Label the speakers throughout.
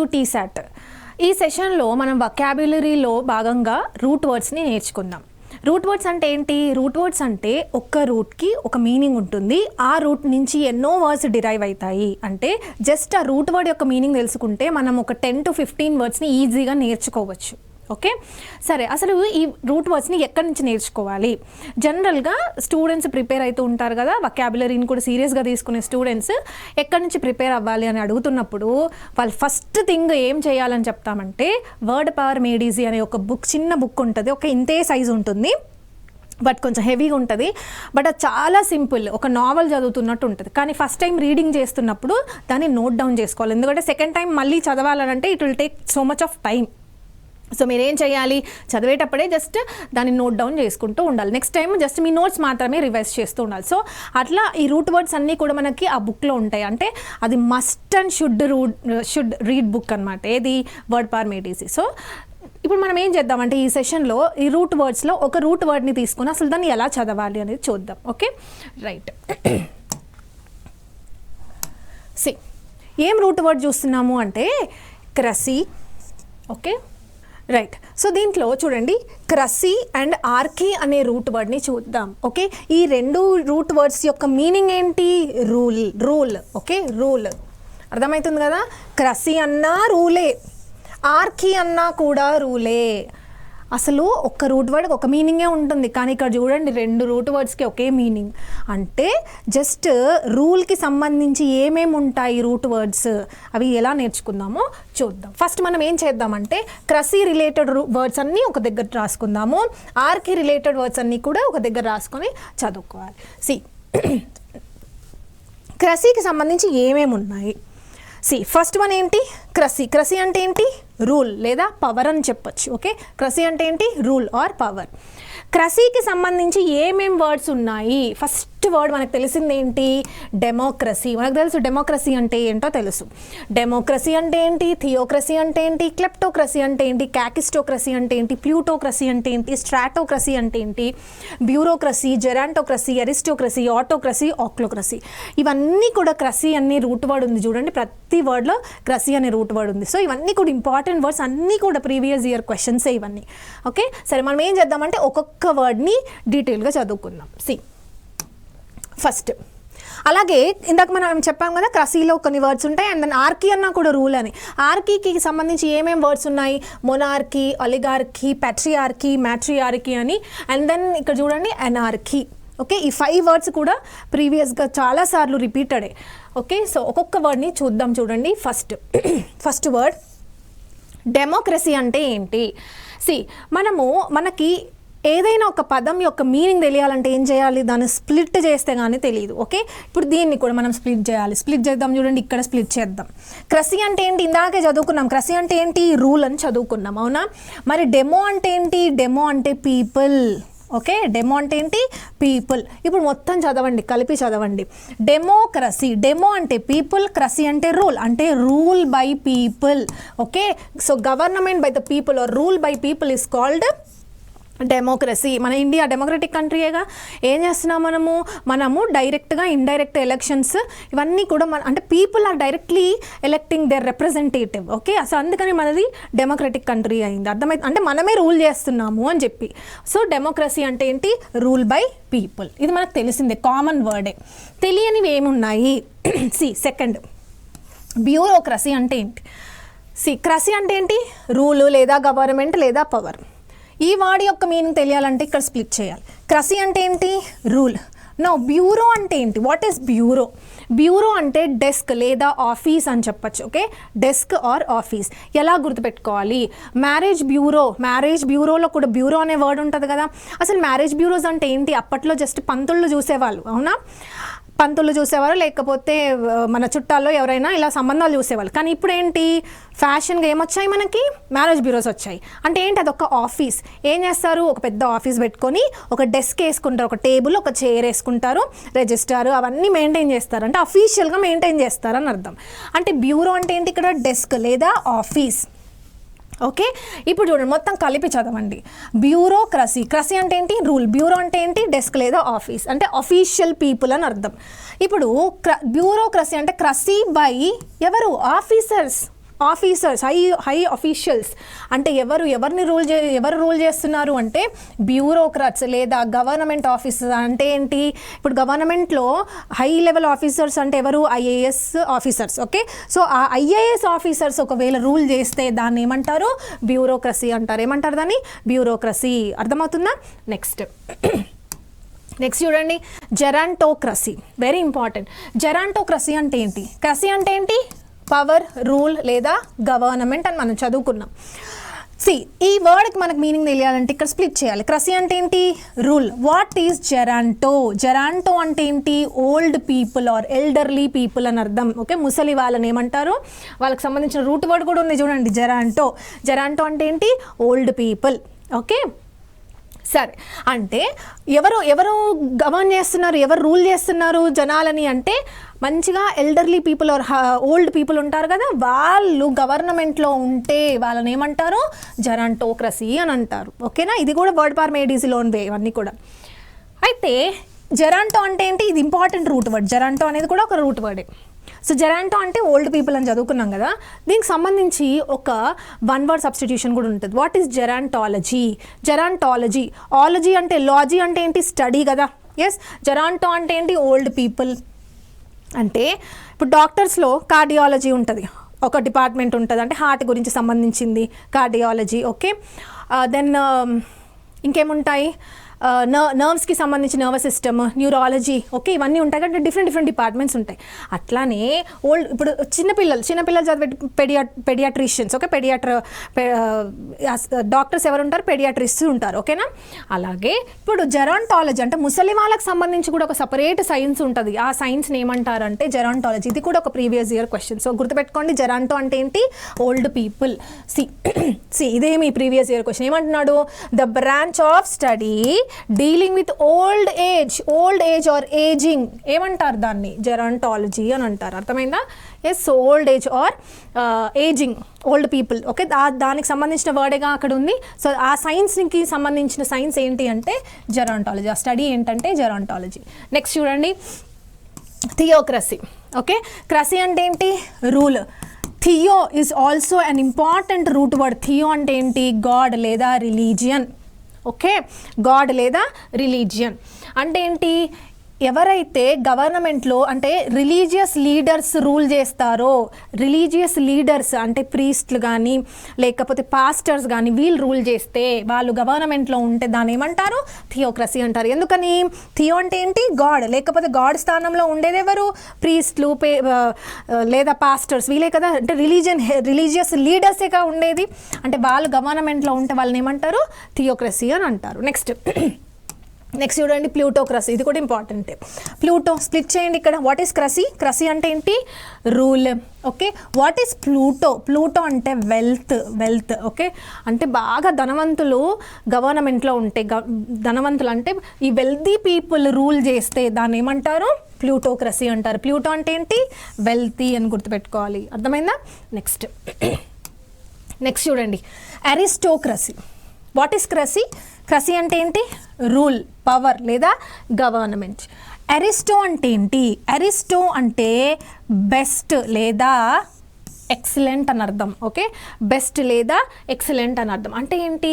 Speaker 1: To TSAT. ఈ సెషన్లో మనం వొకాబులరీలో భాగంగా రూట్ వర్డ్స్ని నేర్చుకుందాం. రూట్ వర్డ్స్ అంటే ఏంటి? రూట్ వర్డ్స్ అంటే ఒక్క రూట్కి ఒక మీనింగ్ ఉంటుంది. ఆ రూట్ నుంచి ఎన్నో వర్డ్స్ డిరైవ్ అవుతాయి. అంటే జస్ట్ ఆ రూట్ వర్డ్ యొక్క మీనింగ్ తెలుసుకుంటే మనం ఒక 10 to 15 వర్డ్స్ని ఈజీగా నేర్చుకోవచ్చు. ఓకే, సరే, అసలు ఈ రూట్ వర్డ్స్ని ఎక్కడి నుంచి నేర్చుకోవాలి? జనరల్గా స్టూడెంట్స్ ప్రిపేర్ అవుతూ ఉంటారు కదా, వొకాబులరీని కూడా సీరియస్గా తీసుకునే స్టూడెంట్స్ ఎక్కడి నుంచి ప్రిపేర్ అవ్వాలి అని అడుగుతున్నప్పుడు వాళ్ళు ఫస్ట్ థింగ్ ఏం చేయాలని చెప్తామంటే వర్డ్ పవర్ మేడ్ ఈజీ అనే ఒక బుక్, చిన్న బుక్ ఉంటుంది, ఒక ఇంతే సైజు ఉంటుంది, బట్ కొంచెం హెవీగా ఉంటుంది. బట్ అది చాలా సింపుల్, ఒక నావెల్ చదువుతున్నట్టు ఉంటుంది. కానీ ఫస్ట్ టైం రీడింగ్ చేస్తున్నప్పుడు దాన్ని నోట్ డౌన్ చేసుకోవాలి. ఎందుకంటే సెకండ్ టైం మళ్ళీ చదవాలంటే it will take so much of time. So మీరేం చేయాలి, చదివేటప్పుడే జస్ట్ దాన్ని నోట్ డౌన్ చేసుకుంటూ ఉండాలి. నెక్స్ట్ టైం జస్ట్ మీ నోట్స్ మాత్రమే రివైజ్ చేస్తూ ఉండాలి. సో అట్లా ఈ రూట్ వర్డ్స్ అన్నీ కూడా మనకి ఆ బుక్లో ఉంటాయి. అంటే అది must and should read book అనమాట. ఏది? Word power made easy. So ఇప్పుడు మనం ఏం చేద్దామంటే ఈ సెషన్లో ఈ రూట్ వర్డ్స్లో ఒక రూట్ వర్డ్ని తీసుకుని అసలు దాన్ని ఎలా చదవాలి అనేది చూద్దాం. Okay, right. ఏం రూట్ వర్డ్ చూస్తున్నాము అంటే క్రసీ. Okay, right. సో దీంట్లో చూడండి, క్రసీ అండ్ ఆర్కీ అనే రూట్ వర్డ్ని చూద్దాం. ఓకే, ఈ రెండు రూట్ వర్డ్స్ యొక్క మీనింగ్ ఏంటి? రూల్. ఓకే, రూల్ అర్థమవుతుంది కదా. క్రసీ అన్నా రూలే, ఆర్కీ అన్నా కూడా రూలే. అసలు ఒక్క రూట్ వర్డ్ ఒక మీనింగే ఉంటుంది, కానీ ఇక్కడ చూడండి రెండు రూట్ వర్డ్స్కి ఒకే మీనింగ్. అంటే జస్ట్ రూల్కి సంబంధించి ఏమేమి ఉంటాయి రూట్ వర్డ్స్, అవి ఎలా నేర్చుకుందామో చూద్దాం. ఫస్ట్ మనం ఏం చేద్దామంటే క్రసీ రిలేటెడ్ వర్డ్స్ అన్నీ ఒక దగ్గర రాసుకుందాము, ఆర్కి రిలేటెడ్ వర్డ్స్ అన్నీ కూడా ఒక దగ్గర రాసుకొని చదువుకోవాలి. క్రసీకి సంబంధించి ఏమేమి ఉన్నాయి? ఫస్ట్ వన్ ఏంటి? క్రసీ అంటే ఏంటి? రూల్ లేదా పవర్ అని చెప్పొచ్చు. ఓకే, క్రసీ అంటే ఏంటి? Rule or power. క్రసీకి సంబంధించి ఏమేం వర్డ్స్ ఉన్నాయి? ఫస్ట్ వర్డ్ మనకు తెలిసింది ఏంటి? డెమోక్రసీ. మనకు తెలుసు డెమోక్రసీ అంటే ఏంటో తెలుసు. డెమోక్రసీ అంటే ఏంటి? థియోక్రసీ అంటే ఏంటి? క్లెప్టోక్రసీ అంటే ఏంటి? క్యాకిస్టోక్రసీ అంటే ఏంటి? ప్లూటోక్రసీ అంటే ఏంటి? స్ట్రాటోక్రసీ అంటే ఏంటి? Bureaucracy, gerontocracy, aristocracy, autocracy, ochlocracy. ఇవన్నీ కూడా క్రసీ అనే రూట్ వర్డ్ ఉంది చూడండి, ప్రతి వర్డ్లో క్రసీ అనే రూట్ వర్డ్ ఉంది. సో ఇవన్నీ కూడా ఇంపార్టెంట్ వర్డ్స్, అన్నీ కూడా ప్రీవియస్ ఇయర్ క్వశ్చన్సే ఇవన్నీ. ఓకే, సరే, మనం ఏం చేద్దామంటే ఒక్కొక్క వర్డ్ని డీటెయిల్గా చదువుకుందాం. ఫస్ట్ అలాగే ఇందాక మనం చెప్పాం కదా క్రసీలో కొన్ని వర్డ్స్ ఉంటాయి, అండ్ దెన్ ఆర్కీ అన్నా కూడా రూల్ అని. ఆర్కీకి సంబంధించి ఏమేమి వర్డ్స్ ఉన్నాయి? మొనార్కీ, ఒలిగార్కీ, ప్యాట్రియార్కీ, మ్యాట్రియార్కీ అని, అండ్ దెన్ ఇక్కడ చూడండి ఎనార్కీ. ఓకే, ఈ 5 వర్డ్స్ కూడా ప్రీవియస్గా చాలాసార్లు రిపీటెడే. ఓకే, సో ఒక్కొక్క వర్డ్ని చూద్దాం. చూడండి, ఫస్ట్ వర్డ్ డెమోక్రసీ అంటే ఏంటి? మనకి ఏదైనా ఒక పదం యొక్క మీనింగ్ తెలియాలంటే ఏం చేయాలి? దాన్ని స్ప్లిట్ చేస్తే కానీ తెలియదు. ఓకే, ఇప్పుడు దీన్ని కూడా మనం స్ప్లిట్ చేయాలి. స్ప్లిట్ చేద్దాం. చూడండి, ఇక్కడ స్ప్లిట్ చేద్దాం. క్రసీ అంటే ఏంటి? ఇందాకే చదువుకున్నాం. క్రసీ అంటే ఏంటి? రూల్ అని చదువుకున్నాం, అవునా? మరి డెమో అంటే ఏంటి? డెమో అంటే పీపుల్. ఓకే, డెమో అంటే ఏంటి? పీపుల్. ఇప్పుడు మొత్తం చదవండి, కలిపి చదవండి. డెమోక్రసీ, డెమో అంటే పీపుల్, క్రసీ అంటే రూల్, అంటే rule by people. Okay, so government by the people are rule by people is called democracy. మన ఇండియా డెమోక్రటిక్ కంట్రీయేగా. ఏం చేస్తున్నాం మనము డైరెక్ట్గా ఇండైరెక్ట్ ఎలక్షన్స్ ఇవన్నీ కూడా అంటే people are directly electing their representative. Okay, so అందుకని మనది డెమోక్రటిక్ కంట్రీ అయింది. అర్థమైంది, అంటే మనమే రూల్ చేస్తున్నాము అని చెప్పి. సో డెమోక్రసీ అంటే ఏంటి? Rule by people. ఇది మనకు తెలిసిందే, కామన్ వర్డే. తెలియనివి ఏమున్నాయి? సెకండ్ బ్యూరోక్రసీ అంటే ఏంటి? క్రసీ అంటే ఏంటి? రూలు లేదా గవర్నమెంట్ లేదా పవర్. ఈ వర్డ్ యొక్క మీనింగ్ తెలియాలంటే ఇక్కడ స్ప్లిట్ చేయాలి. క్రసీ అంటే ఏంటి? రూల్. నో బ్యూరో అంటే ఏంటి? What is bureau? బ్యూరో అంటే డెస్క్ లేదా ఆఫీస్ అని చెప్పచ్చు. Okay, desk or office. ఎలా గుర్తుపెట్టుకోవాలి? మ్యారేజ్ బ్యూరోలో కూడా బ్యూరో అనే వర్డ్ ఉంటుంది కదా. అసలు మ్యారేజ్ బ్యూరోస్ అంటే ఏంటి? అప్పట్లో జస్ట్ పంతుళ్ళు చూసేవాళ్ళు, అవునా? పంతులు చూసేవారు, లేకపోతే మన చుట్టాల్లో ఎవరైనా ఇలా సంబంధాలు చూసేవాళ్ళు. కానీ ఇప్పుడు ఏంటి? ఫ్యాషన్గా ఏమొచ్చాయి? మనకి మ్యారేజ్ బ్యూరోస్ వచ్చాయి. అంటే ఏంటి? అదొక ఆఫీస్. ఏం చేస్తారు? ఒక పెద్ద ఆఫీస్ పెట్టుకొని ఒక డెస్క్ వేసుకుంటారు, ఒక టేబుల్, ఒక చైర్ వేసుకుంటారు, రిజిస్టర్ అవన్నీ మెయింటైన్ చేస్తారు. అంటే అఫీషియల్గా మెయింటైన్ చేస్తారని అర్థం. అంటే బ్యూరో అంటే ఏంటి? ఇక్కడ డెస్క్ లేదా ఆఫీస్. ఓకే, ఇప్పుడు చూడండి, మొత్తం కలిపి చదవండి. బ్యూరోక్రసీ అంటే ఏంటి? రూల్. బ్యూరో అంటే ఏంటి? డెస్క్ లేదా ఆఫీస్, అంటే అఫీషియల్ పీపుల్ అని అర్థం. ఇప్పుడు బ్యూరోక్రసీ అంటే క్రసీ బై ఎవరు? ఆఫీసర్స్. ఆఫీసర్స్, హై అఫీషియల్స్ అంటే ఎవరు రూల్ చేస్తున్నారు అంటే బ్యూరోక్రాట్స్ లేదా గవర్నమెంట్ ఆఫీసర్స్. అంటే ఏంటి, ఇప్పుడు గవర్నమెంట్లో హై లెవెల్ ఆఫీసర్స్ అంటే ఎవరు, ఐఏఎస్ ఆఫీసర్స్. ఓకే, సో ఆ ఐఏఎస్ ఆఫీసర్స్ ఒకవేళ రూల్ చేస్తే దాన్ని ఏమంటారు, బ్యూరోక్రసీ అంటారు. ఏమంటారు దాన్ని, బ్యూరోక్రసీ. అర్థమవుతుందా? నెక్స్ట్ చూడండి, జెరాంటోక్రసీ. Very important. జెరాంటోక్రసీ అంటే ఏంటి, క్రసీ అంటే ఏంటి, పవర్, రూల్ లేదా గవర్నమెంట్ అని మనం చదువుకున్నాం. ఈ వర్డ్కి మనకు మీనింగ్ తెలియాలంటే ఇక్కడ స్ప్లిట్ చేయాలి. క్రసీ అంటే ఏంటి, rule. What is geronto? Geronto అంటే ఏంటి, old people or elderly people అని అర్థం. ఓకే, ముసలి వాళ్ళని ఏమంటారు, వాళ్ళకి సంబంధించిన రూట్ వర్డ్ కూడా ఉంది చూడండి, జెరాంటో. జెరాంటో అంటే ఏంటి, ఓల్డ్ పీపుల్. ఓకే, సరే. అంటే ఎవరు గవర్న్ చేస్తున్నారు, ఎవరు రూల్ చేస్తున్నారు జనాలని అంటే మంచిగా elderly people or old people ఉంటారు కదా, వాళ్ళు గవర్నమెంట్లో ఉంటే వాళ్ళని ఏమంటారు, జెరాంటోక్రసీ అని అంటారు. ఓకేనా, ఇది కూడా వర్డ్ పార్ మేడ్ ఈజీ లోన్ వే ఇవన్నీ కూడా. అయితే జెరాంటో అంటే ఏంటి, ఇది ఇంపార్టెంట్ రూట్ వర్డ్. జెరాంటో అనేది కూడా ఒక రూట్ వర్డే. సో జెరాంటో అంటే ఓల్డ్ పీపుల్ అని చదువుకున్నాం కదా, దీనికి సంబంధించి ఒక వన్ వర్డ్ సబ్స్టిట్యూషన్ కూడా ఉంటుంది. What is gerontology? Gerontology, ology అంటే లాజీ అంటే ఏంటి, స్టడీ కదా. ఎస్, జెరాంటో అంటే ఏంటి, ఓల్డ్ పీపుల్. అంటే ఇప్పుడు డాక్టర్స్లో కార్డియాలజీ ఉంటుంది, ఒక డిపార్ట్మెంట్ ఉంటుంది, అంటే హార్ట్ గురించి సంబంధించింది కార్డియాలజీ. ఓకే, దెన్ ఇంకేముంటాయి, నర్వ్స్కి సంబంధించి నర్వస్ సిస్టమ్, న్యూరాలజీ. ఓకే, ఇవన్నీ ఉంటాయి కాబట్టి డిఫరెంట్ డిపార్ట్మెంట్స్ ఉంటాయి. అట్లానే ఇప్పుడు చిన్నపిల్లలు చదివే పెడియాట్రిషియన్స్. ఓకే, డాక్టర్స్ ఎవరు ఉంటారు, పెడియాట్రిస్ట్స్ ఉంటారు. ఓకేనా, అలాగే ఇప్పుడు జెరాంటాలజీ అంటే ముసలి వాళ్ళకి సంబంధించి కూడా ఒక సపరేట్ సైన్స్ ఉంటుంది. ఆ సైన్స్ని ఏమంటారు అంటే జెరాంటాలజీ. ఇది కూడా ఒక ప్రీవియస్ ఇయర్ క్వశ్చన్. సో గుర్తుపెట్టుకోండి, జెరాంటో అంటే ఏంటి, ఓల్డ్ పీపుల్. ఇదేమి ప్రీవియస్ ఇయర్ క్వశ్చన్. ఏమంటున్నాడు, the branch of study dealing with old age or ageing. ఏమంటారు దాన్ని, జెరాంటాలజీ అని అంటారు. అర్థమైందా? Yes, old age or ageing, old people. Okay, దానికి సంబంధించిన వర్డేగా అక్కడ ఉంది. సో ఆ సైన్స్కి సంబంధించిన సైన్స్ ఏంటి అంటే జెరాంటాలజీ. ఆ స్టడీ ఏంటంటే జెరాంటాలజీ. నెక్స్ట్ చూడండి, థియోక్రసీ. ఓకే, క్రసీ అంటే ఏంటి, rule. Theo is also an important root word. Theo అంటే ఏంటి, గాడ్ లేదా రిలీజియన్. ఓకే, గాడ్ లేదా రిలీజియన్ అంటే ఏంటి, ఎవరైతే గవర్నమెంట్లో అంటే రిలీజియస్ లీడర్స్ రూల్ చేస్తారో, రిలీజియస్ లీడర్స్ అంటే ప్రీస్ట్లు కానీ లేకపోతే పాస్టర్స్ కానీ వీళ్ళు రూల్ చేస్తే, వాళ్ళు గవర్నమెంట్లో ఉంటే దాన్ని ఏమంటారు, థియోక్రసీ అంటారు. ఎందుకని, థియో అంటే ఏంటి, గాడ్. లేకపోతే గాడ్ స్థానంలో ఉండేది ఎవరు, ప్రీస్ట్లు లేదా పాస్టర్స్, వీళ్ళే కదా. అంటే రిలీజియస్ లీడర్సేగా ఉండేది. అంటే వాళ్ళు గవర్నమెంట్లో ఉంటే వాళ్ళని ఏమంటారు, థియోక్రసీ అని అంటారు. నెక్స్ట్ చూడండి, ప్లూటోక్రసీ. ఇది కూడా ఇంపార్టెంటే. ప్లూటో స్ప్లిట్ చేయండి ఇక్కడ. What is cracy? క్రసీ అంటే ఏంటి, rule. Okay, what is Pluto అంటే వెల్త్. ఓకే, అంటే బాగా ధనవంతులు గవర్నమెంట్లో ఉంటే, ధనవంతులు అంటే ఈ వెల్తీ పీపుల్ రూల్ చేస్తే దాన్ని ఏమంటారు, ప్లూటోక్రసీ అంటారు. ప్లూటో అంటే ఏంటి, వెల్తీ అని గుర్తుపెట్టుకోవాలి. అర్థమైందా? నెక్స్ట్ చూడండి, aristocracy. What is cracy? Cracy అంటే ఏంటి, రూల్, పవర్ లేదా గవర్నమెంట్. అరిస్టో అంటే ఏంటి, అరిస్టో అంటే బెస్ట్ లేదా ఎక్సలెంట్ అని అర్థం. ఓకే, బెస్ట్ లేదా ఎక్సలెంట్ అని అర్థం. అంటే ఏంటి,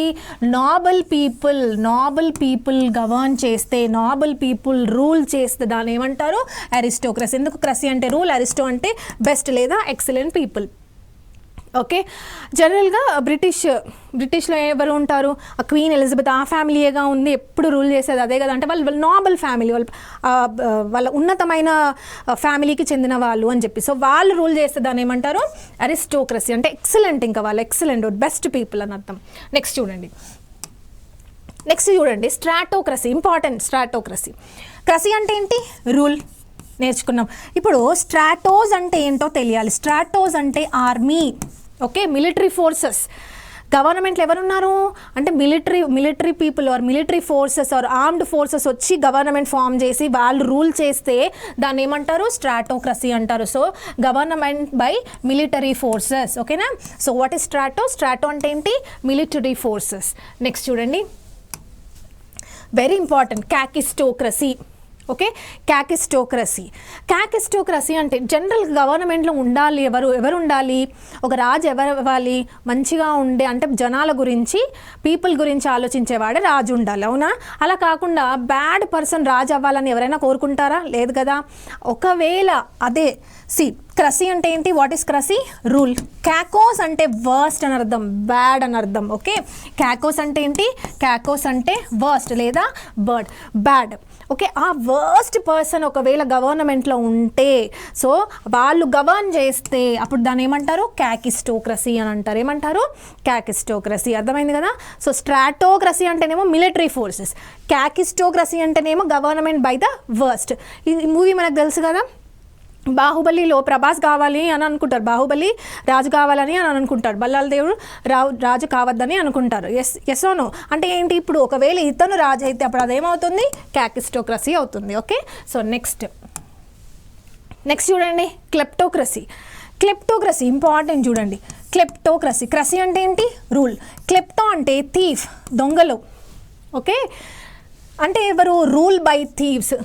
Speaker 1: నాబల్ పీపుల్ గవర్న్ చేస్తే, నాబల్ పీపుల్ రూల్ చేస్తే దాన్ని ఏమంటారు, అరిస్టోక్రసీ. ఎందుకు క్రసీ అంటే రూల్, అరిస్టో అంటే బెస్ట్ లేదా ఎక్సలెంట్ పీపుల్. ఓకే, జనరల్గా బ్రిటిష్లో ఎవరు ఉంటారు, ఆ క్వీన్ ఎలిజబెత్, ఆ ఫ్యామిలీగా ఉంది, ఎప్పుడు రూల్ చేసేది అదే కదా. అంటే వాళ్ళు నాబల్ ఫ్యామిలీ, వాళ్ళ ఉన్నతమైన ఫ్యామిలీకి చెందిన వాళ్ళు అని చెప్పి. సో వాళ్ళు రూల్ చేస్తే దాన్ని ఏమంటారు, అరిస్టోక్రసీ. అంటే ఎక్సలెంట్, ఇంకా వాళ్ళు ఎక్సలెంట్, బెస్ట్ పీపుల్ అని అర్థం. నెక్స్ట్ చూడండి, స్ట్రాటోక్రసీ. ఇంపార్టెంట్, స్ట్రాటోక్రసీ. క్రసీ అంటే ఏంటి, రూల్ నేర్చుకున్నాం. ఇప్పుడు స్ట్రాటోస్ అంటే ఏంటో తెలియాలి. స్ట్రాటోస్ అంటే ఆర్మీ. Okay, military forces. గవర్నమెంట్లో ఎవరున్నారు అంటే military people or military forces or armed forces వచ్చి గవర్నమెంట్ ఫామ్ చేసి వాళ్ళు రూల్ చేస్తే దాన్ని ఏమంటారు, స్ట్రాటోక్రసీ అంటారు. So government by military forces. ఓకేనా, సో వాట్ ఈస్ స్ట్రాటో అంటే ఏంటి, మిలిటరీ ఫోర్సెస్. నెక్స్ట్ చూడండి, very important, kakistocracy. Okay, kakistocracy. Kakistocracy అంటే జనరల్ గవర్నమెంట్లో ఉండాలి ఎవరు ఉండాలి, ఒక రాజు ఎవరు ఇవ్వాలి, మంచిగా ఉండే అంటే జనాల గురించి పీపుల్ గురించి ఆలోచించేవాడే రాజు ఉండాలి, అవునా? అలా కాకుండా బ్యాడ్ పర్సన్ రాజు అవ్వాలని ఎవరైనా కోరుకుంటారా? లేదు కదా. ఒకవేళ అదే క్రసీ అంటే ఏంటి, వాట్ ఈస్ క్రసీ? రూల్. క్యాకోస్ అంటే వర్స్ట్ అని అర్థం, బ్యాడ్ అని అర్థం. ఓకే, క్యాకోస్ అంటే ఏంటి, క్యాకోస్ అంటే వర్స్ట్ లేదా బర్డ్, బ్యాడ్. ఓకే, ఆ వర్స్ట్ పర్సన్ ఒకవేళ గవర్నమెంట్లో ఉంటే, సో వాళ్ళు గవర్న్ చేస్తే అప్పుడు దాన్ని ఏమంటారు, క్యాకిస్టోక్రసీ అని అంటారు. ఏమంటారు, క్యాకిస్టోక్రసీ. అర్థమైంది కదా. సో స్ట్రాటోక్రసీ అంటేనేమో మిలిటరీ ఫోర్సెస్, క్యాకిస్టోక్రసీ అంటేనేమో గవర్నమెంట్ బై ద వర్స్ట్. ఈ మూవీ మనకు తెలుసు కదా, బాహుబలిలో ప్రభాస్ కావాలి అని అనుకుంటారు, బాహుబలి రాజు కావాలని అని అనుకుంటారు, బల్లాల దేవుడు రాజు కావద్దని అనుకుంటారు. ఎస్ ఓ నో అంటే ఏంటి, ఇప్పుడు ఒకవేళ ఇతను రాజు అయితే అప్పుడు అదేమవుతుంది, క్యాకిస్టోక్రసీ అవుతుంది. ఓకే, సో నెక్స్ట్ చూడండి, క్లెప్టోక్రసీ. క్లెప్టోక్రసీ ఇంపార్టెంట్ చూడండి. క్లెప్టోక్రసీ, క్రసీ అంటే ఏంటి, రూల్. క్లెప్టో అంటే థీఫ్, దొంగలు. ఓకే, అంటే ఎవరు, రూల్ బై థీవ్స్.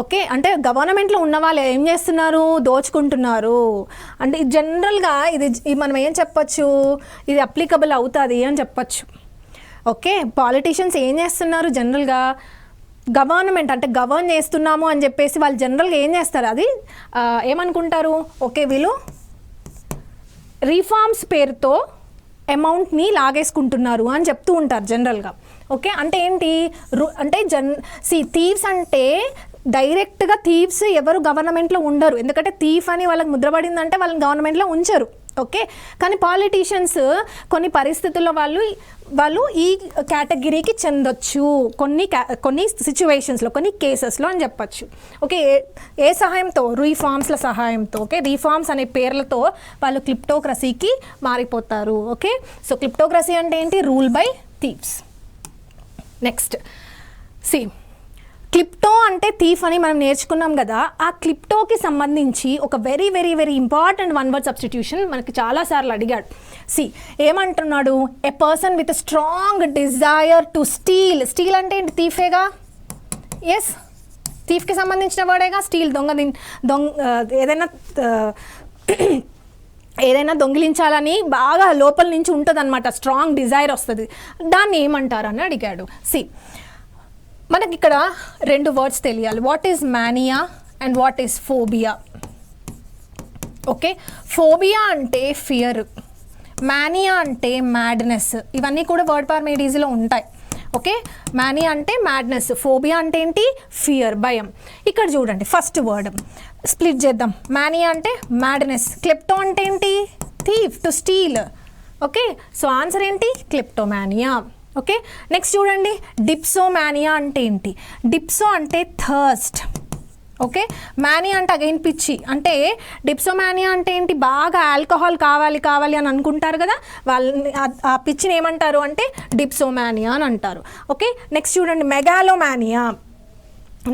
Speaker 1: ఓకే, అంటే గవర్నమెంట్లో ఉన్న వాళ్ళు ఏం చేస్తున్నారు, దోచుకుంటున్నారు. అంటే జనరల్గా ఇది మనం ఏం చెప్పచ్చు, ఇది అప్లికబుల్ అవుతుంది అని చెప్పచ్చు. ఓకే, పాలిటీషియన్స్ ఏం చేస్తున్నారు, జనరల్గా గవర్నమెంట్ అంటే గవర్న్ చేస్తున్నాము అని చెప్పేసి వాళ్ళు జనరల్గా ఏం చేస్తారు, అది ఏమనుకుంటారు, ఓకే వీళ్ళు రిఫార్మ్స్ పేరుతో అమౌంట్ని లాగేసుకుంటున్నారు అని చెప్తూ ఉంటారు జనరల్గా. ఓకే, అంటే ఏంటి, అంటే థీవ్స్ అంటే డైరెక్ట్గా థీవ్స్ ఎవరు గవర్నమెంట్లో ఉండరు, ఎందుకంటే థీఫ్ అని వాళ్ళకి ముద్రపడిందంటే వాళ్ళని గవర్నమెంట్లో ఉంచరు. ఓకే, కానీ పాలిటీషియన్స్ కొన్ని పరిస్థితుల్లో వాళ్ళు ఈ కేటగిరీకి చెందొచ్చు, కొన్ని సిచ్యువేషన్స్లో, కొన్ని కేసెస్లో అని చెప్పచ్చు. ఓకే, ఏ సహాయంతో, రిఫార్మ్స్ల సహాయంతో. ఓకే, రిఫార్మ్స్ అనే పేర్లతో వాళ్ళు క్లిప్టోక్రసీకి మారిపోతారు. ఓకే, సో క్లిప్టోక్రసీ అంటే ఏంటి, రూల్ బై థీవ్స్. నెక్స్ట్ క్లిప్టో అంటే థీఫ్ అని మనం నేర్చుకున్నాం కదా. ఆ క్లిప్టోకి సంబంధించి ఒక very very very important one word substitution మనకి చాలాసార్లు అడిగాడు. ఏమంటున్నాడు, a person with strong desire to steal. Steal అంటే ఏంటి, థీఫేగా. ఎస్, థీఫ్కి సంబంధించిన వర్డేగా స్టీల్. ఏదైనా దొంగిలించాలని బాగా లోపల నుంచి ఉంటుంది అనమాట, స్ట్రాంగ్ డిజైర్ వస్తుంది, దాన్ని ఏమంటారని అడిగాడు. మనకి ఇక్కడ 2 వర్డ్స్ తెలియాలి, what is mania and what is phobia. Okay, phobia అంటే ఫియర్, మానియా అంటే మ్యాడ్నెస్. ఇవన్నీ కూడా వర్డ్ పవర్ మేడ్ ఈజీలో ఉంటాయి. ఓకే, మానియా అంటే మ్యాడ్నెస్, ఫోబియా అంటే ఏంటి, ఫియర్, భయం. ఇక్కడ చూడండి ఫస్ట్ వర్డ్ స్ప్లిట్ చేద్దాం. మానియా అంటే మ్యాడ్నెస్, క్లెప్టో అంటే ఏంటి, thief, to steal. Okay, so answer ఏంటి, క్లెప్టోమానియా. ఓకే, నెక్స్ట్ చూడండి, డిప్సోమానియా అంటే ఏంటి, డిప్సో అంటే థర్స్ట్. ఓకే, మానియా అంటే అగైన్ పిచ్చి. అంటే డిప్సోమానియా అంటే ఏంటి, బాగా ఆల్కహాల్ కావాలి అని అనుకుంటారు కదా, వాళ్ళని ఆ పిచ్చిని ఏమంటారు అంటే డిప్సోమానియా అని అంటారు. ఓకే, నెక్స్ట్ చూడండి, megalomania.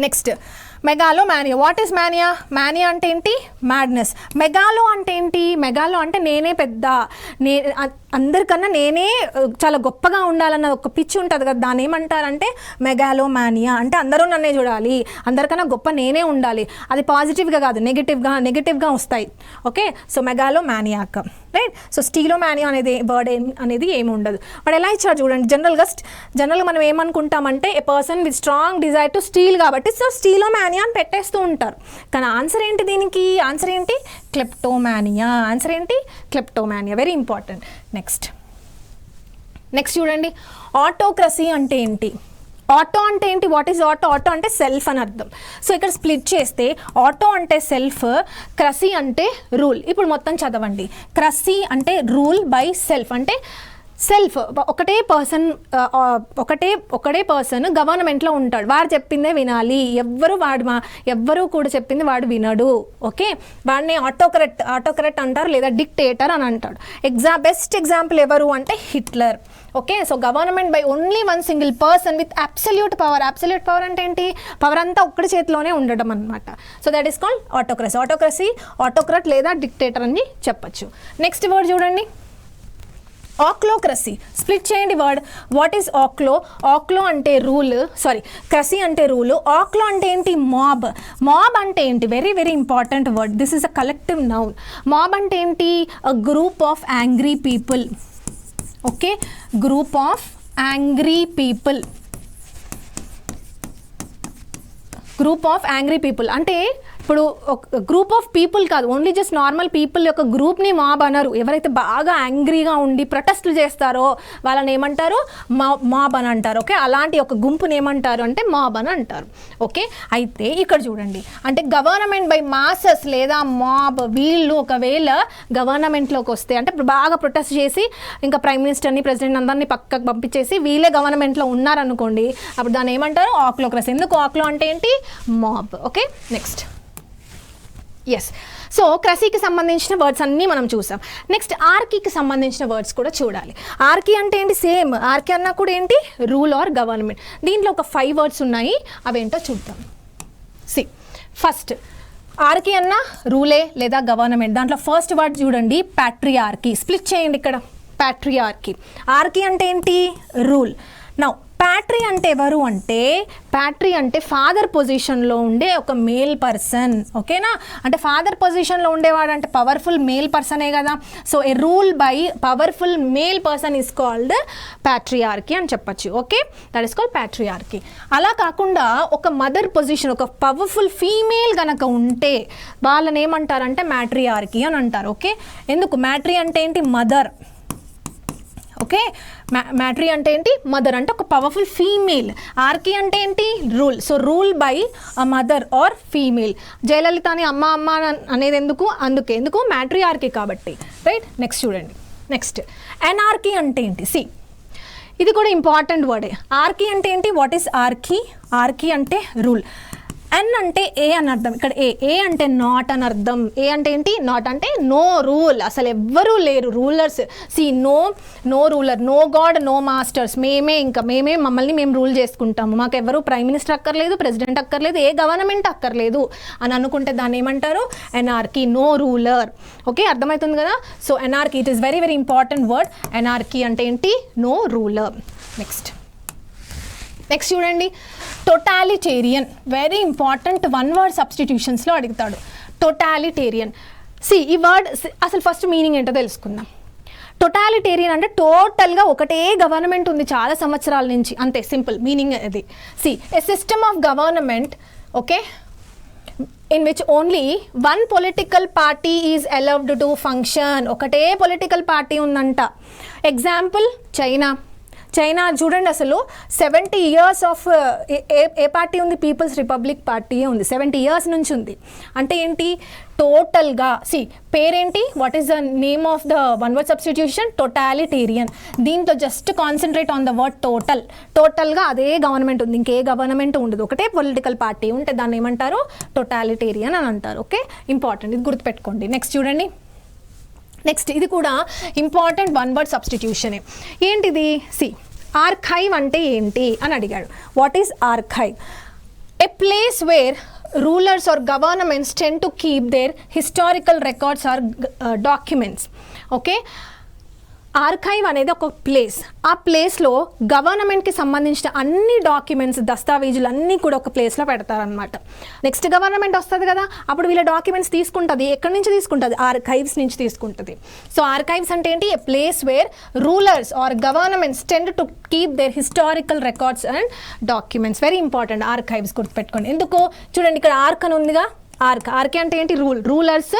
Speaker 1: Next megalomania, what is mania, mania అంటే ఏంటి, మ్యాడ్నెస్. మెగాలో అంటే ఏంటి, మెగాలో అంటే నేనే పెద్ద, అందరికన్నా నేనే చాలా గొప్పగా ఉండాలన్న ఒక పిచ్చి ఉంటుంది కదా, దాన్ని ఏమంటారంటే మెగాలోమానియా. అంటే అందరూ నన్నే చూడాలి, అందరికన్నా గొప్ప నేనే ఉండాలి, అది పాజిటివ్గా కాదు నెగిటివ్గా వస్తాయి. Okay, so megalomaniac, right. So stealomania అనేది వర్డ్ అనేది ఏమి ఉండదు. వాడు ఎలా ఇచ్చాడు చూడండి, జనరల్గా మనం ఏమనుకుంటామంటే a person with strong desire to steal కాబట్టి సో స్టీలోమానియా అని పెట్టేస్తూ ఉంటారు. కానీ ఆన్సర్ ఏంటి, దీనికి ఆన్సర్ ఏంటి, క్లెప్టోమానియా. ఆన్సర్ ఏంటి, క్లెప్టోమానియా, వెరీ ఇంపార్టెంట్. నెక్స్ట్ చూడండి, ఆటోక్రసీ అంటే ఏంటి. ఆటో అంటే ఏంటి, వాట్ ఈజ్ ఆటో, ఆటో అంటే సెల్ఫ్ అని అర్థం. సో ఇక్కడ స్ప్లిట్ చేస్తే ఆటో అంటే సెల్ఫ్, క్రసీ అంటే రూల్. ఇప్పుడు మొత్తం చదవండి, క్రసీ అంటే రూల్ బై సెల్ఫ్. అంటే సెల్ఫ్, ఒకటే పర్సన్ గవర్నమెంట్లో ఉంటాడు, వాడు చెప్పిందే వినాలి, ఎవ్వరు కూడా చెప్పింది వాడు వినడు. ఓకే, వాడిని ఆటోక్రట్ అంటారు లేదా డిక్టేటర్ అని అంటాడు. బెస్ట్ ఎగ్జాంపుల్ ఎవరు అంటే Hitler. Okay, so government by only one single person with absolute power. Absolute power అంటే ఏంటి, పవర్ అంతా ఒక్కడి చేతిలోనే ఉండడం అనమాట. So that is called autocracy, autocrat లేదా డిక్టేటర్ అని చెప్పచ్చు. నెక్స్ట్ వర్డ్ చూడండి, ఆక్లోక్రసీ. స్ప్లిట్ చేయండి word. What is ochlo? Ochlo అంటే రూల్, సారీ క్రసీ అంటే రూలు. ఆక్లో అంటే ఏంటి? మాబ్. మాబ్ అంటే ఏంటి? Very very important word. This is a collective noun. Mob అంటే ఏంటి? అ group of angry people. Okay, group of angry people. Group of angry people అంటే ఇప్పుడు ఒక గ్రూప్ ఆఫ్ పీపుల్ కాదు, ఓన్లీ జస్ట్ నార్మల్ పీపుల్ యొక్క గ్రూప్ని మాబ్ అనరు. ఎవరైతే బాగా యాంగ్రీగా ఉండి ప్రొటెస్ట్లు చేస్తారో వాళ్ళని ఏమంటారు? మాబ్ అని అంటారు. ఓకే, అలాంటి ఒక గుంపుని ఏమంటారు అంటే మాబ్ అని అంటారు. ఓకే, అయితే ఇక్కడ చూడండి, అంటే గవర్నమెంట్ బై మాసెస్ లేదా మాబ్, వీళ్ళు ఒకవేళ గవర్నమెంట్లోకి వస్తే అంటే బాగా ప్రొటెస్ట్ చేసి ఇంకా ప్రైమ్ మినిస్టర్ని ప్రెసిడెంట్ అందరినీ పక్కకు పంపించేసి వీళ్ళే గవర్నమెంట్లో ఉన్నారనుకోండి, అప్పుడు దాన్ని ఏమంటారు? ఆక్లోక్రసీ. ఎందుకు ఆక్లో అంటే ఏంటి? Mob. Okay, next. Yes, so క్రసీకి సంబంధించిన వర్డ్స్ అన్నీ మనం చూసాం. నెక్స్ట్ ఆర్కీకి సంబంధించిన వర్డ్స్ కూడా చూడాలి. ఆర్కీ అంటే ఏంటి? సేమ్ ఆర్కీ అన్నా కూడా ఏంటి? Rule or government. దీంట్లో ఒక 5 వర్డ్స్ ఉన్నాయి, అవేంటో చూద్దాం. ఫస్ట్ ఆర్కీ అన్న రూలే లేదా గవర్నమెంట్. దాంట్లో ఫస్ట్ వర్డ్ చూడండి, ప్యాట్రియార్కీ. స్ప్లిట్ చేయండి ఇక్కడ, ప్యాట్రియార్కీ. ఆర్కీ అంటే ఏంటి? రూల్. నౌ ప్యాట్రీ అంటే ఎవరు అంటే, ప్యాట్రీ అంటే ఫాదర్ పొజిషన్లో ఉండే ఒక మేల్ పర్సన్. ఓకేనా? అంటే ఫాదర్ పొజిషన్లో ఉండేవాడు అంటే పవర్ఫుల్ మేల్ పర్సనే కదా. So A rule by powerful male person is called patriarchy అని చెప్పచ్చు. Okay, that is called patriarchy. అలా కాకుండా ఒక మదర్ పొజిషన్, ఒక పవర్ఫుల్ ఫీమేల్ కనుక ఉంటే వాళ్ళని ఏమంటారంటే మ్యాట్రియార్కీ అని అంటారు. ఓకే, ఎందుకు? మ్యాట్రీ అంటే ఏంటి? మదర్. ఓకే, మ్యాట్రీ అంటే ఏంటి? మదర్, అంటే ఒక పవర్ఫుల్ ఫీమేల్. ఆర్కీ అంటే ఏంటి? Rule. So rule by a mother or female. Jayalalithaa అని అమ్మ అమ్మ అనేది ఎందుకు? ఎందుకు? మ్యాట్రీ ఆర్కీ కాబట్టి. రైట్, నెక్స్ట్ చూడండి. నెక్స్ట్ ఎనార్కీ అంటే ఏంటి? ఇది కూడా ఇంపార్టెంట్ వర్డే. ఆర్కీ అంటే ఏంటి? What is archy? ఆర్కీ అంటే రూల్. ఎన్ అంటే ఏ అని అర్థం. ఇక్కడ ఏ అంటే నాట్ అని అర్థం. ఏ అంటే ఏంటి? నాట్ అంటే నో రూల్, అసలు ఎవ్వరూ లేరు rulers. No ruler, no god, no masters. మేమే మమ్మల్ని మేము రూల్ చేసుకుంటాము, మాకు ఎవరు ప్రైమ్ మినిస్టర్ అక్కర్లేదు, ప్రెసిడెంట్ అక్కర్లేదు, ఏ గవర్నమెంట్ అక్కర్లేదు అని అనుకుంటే దాన్ని ఏమంటారు? Anarchy, no ruler. ఓకే, అర్థమవుతుంది కదా. So anarchy, it is very very important word. Anarchy అంటే ఏంటి? No ruler. నెక్స్ట్ చూడండి, టోటాలిటేరియన్. వెరీ ఇంపార్టెంట్, 1 వర్డ్ సబ్స్టిట్యూషన్స్లో అడుగుతాడు. టోటాలిటేరియన్. ఈ వర్డ్ అసలు ఫస్ట్ మీనింగ్ ఏంటో తెలుసుకుందాం. టోటాలిటేరియన్ అంటే టోటల్గా ఒకటే గవర్నమెంట్ ఉంది చాలా సంవత్సరాల నుంచి, అంతే, సింపుల్ మీనింగ్ అది. A system of government, okay, in which only one political party is allowed to function. ఒకటే పొలిటికల్ పార్టీ ఉందంట. ఎగ్జాంపుల్ చైనా చూడండి, అసలు 70 years ఆఫ్ ఏ పార్టీ ఉంది? పీపుల్స్ రిపబ్లిక్ పార్టీ ఉంది. 70 years నుంచి ఉంది. అంటే ఏంటి? టోటల్గా పేరేంటి? What is the name of the 1 word సబ్స్టిట్యూషన్? టోటాలిటేరియన్. దీంతో just concentrate on the word టోటల్గా అదే గవర్నమెంట్ ఉంది, ఇంకే గవర్నమెంట్ ఉండదు, ఒకటే పొలిటికల్ పార్టీ ఉంటే దాన్ని ఏమంటారు? టోటాలిటేరియన్ అని అంటారు. ఓకే, ఇంపార్టెంట్, ఇది గుర్తుపెట్టుకోండి. నెక్స్ట్ చూడండి. నెక్స్ట్ ఇది కూడా ఇంపార్టెంట్ 1 word సబ్స్టిట్యూషనే. ఏంటిది? ఆర్కైవ్ అంటే ఏంటి అని అడిగాడు. What is archive? A place wear rulers or governments tend to keep their historical records or documents. Okay, archive అనేది ఒక ప్లేస్. ఆ ప్లేస్లో గవర్నమెంట్కి సంబంధించిన అన్ని డాక్యుమెంట్స్, దస్తావేజులు అన్నీ కూడా ఒక ప్లేస్లో పెడతారనమాట. నెక్స్ట్ గవర్నమెంట్ వస్తుంది కదా, అప్పుడు వీళ్ళ డాక్యుమెంట్స్ తీసుకుంటుంది. ఎక్కడి నుంచి తీసుకుంటుంది? ఆర్కైవ్స్ నుంచి తీసుకుంటుంది. సో ఆర్కైవ్స్ అంటే ఏంటి? A place where rulers or governments tend to keep their historical records and documents. Very important, archives గుర్తుపెట్టుకోండి. ఎందుకు? చూడండి, ఇక్కడ ఆర్క్ అని ఉందిగా. ఆర్కే అంటే ఏంటి? రూలర్స్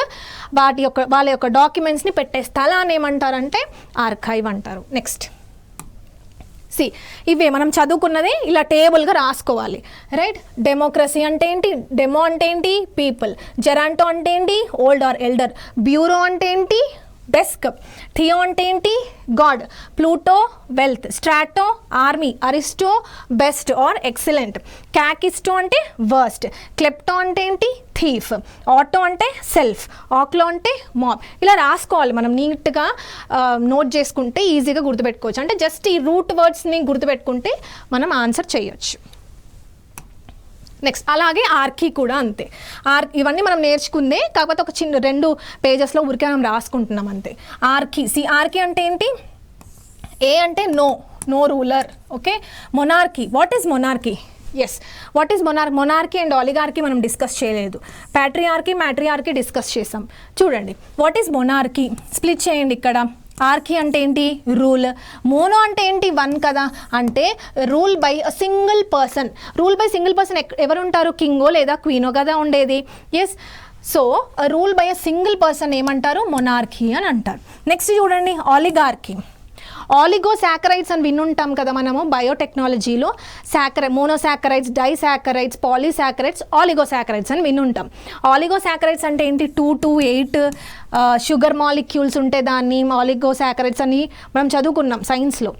Speaker 1: వాళ్ళ యొక్క డాక్యుమెంట్స్ని పెట్టే స్థలాన్ని ఏమంటారంటే ఆర్కైవ్ అంటారు. నెక్స్ట్ ఇవే మనం చదువుకున్నది ఇలా టేబుల్గా రాసుకోవాలి. రైట్, డెమోక్రసీ అంటే ఏంటి? డెమో అంటే ఏంటి? పీపుల్. జెరాంటో అంటే ఏంటి? Old are elder. బ్యూరో అంటే ఏంటి? డెస్క్. థియో అంటే ఏంటి? God. Pluto wealth. Strato army. Aristo best or excellent. Kakisto అంటే వర్స్ట్. క్లెప్టో అంటే ఏంటి? థీఫ్. ఆటో అంటే సెల్ఫ్. ఆక్లో అంటే మాబ్. ఇలా రాసుకోవాలి మనం, నీట్గా నోట్ చేసుకుంటే ఈజీగా గుర్తుపెట్టుకోవచ్చు. అంటే జస్ట్ ఈ రూట్ వర్డ్స్ని గుర్తుపెట్టుకుంటే మనం ఆన్సర్ చేయొచ్చు. నెక్స్ట్ అలాగే ఆర్కీ కూడా అంతే. ఇవన్నీ మనం నేర్చుకుందే, కాకపోతే ఒక చిన్న 2 పేజెస్లో ఊరికే మనం రాసుకుంటున్నాం అంతే. ఆర్కీ అంటే ఏంటి? ఏ అంటే no ruler. Okay, monarchy. What is monarchy? Yes, what is monarchy and oligarchy మనం డిస్కస్ చేయలేదు. మ్యాట్రియార్కీ డిస్కస్ చేసాం. చూడండి, వాట్ ఈజ్ మొనార్కీ? స్ప్లిట్ చేయండి ఇక్కడ. ఆర్కీ అంటే ఏంటి? రూల్. మోనో అంటే ఏంటి? వన్ కదా, అంటే rule by a single person. Rule by single person ఎవరు ఉంటారు? కింగో లేదా క్వీనో కదా ఉండేది. Yes, so rule by a single person ఏమంటారు? మొనార్కీ అని అంటారు. నెక్స్ట్ చూడండి, ఆలిగార్కీ. ఆలిగోసాకరైడ్స్ అని వినుంటాం కదా మనము బయోటెక్నాలజీలో. మోనోసాకరైడ్స్, డైసాకరైడ్స్, పాలీసాకరైడ్స్, ఆలిగోసాకరైడ్స్ అని వినుంటాం. ఆలిగోసాకరైడ్స్ అంటే ఏంటి? 2 to 8 షుగర్ మాలిక్యూల్స్ ఉంటే దాన్ని ఆలిగోసాకరైడ్స్ అని మనం చదువుకున్నాం సైన్స్లో.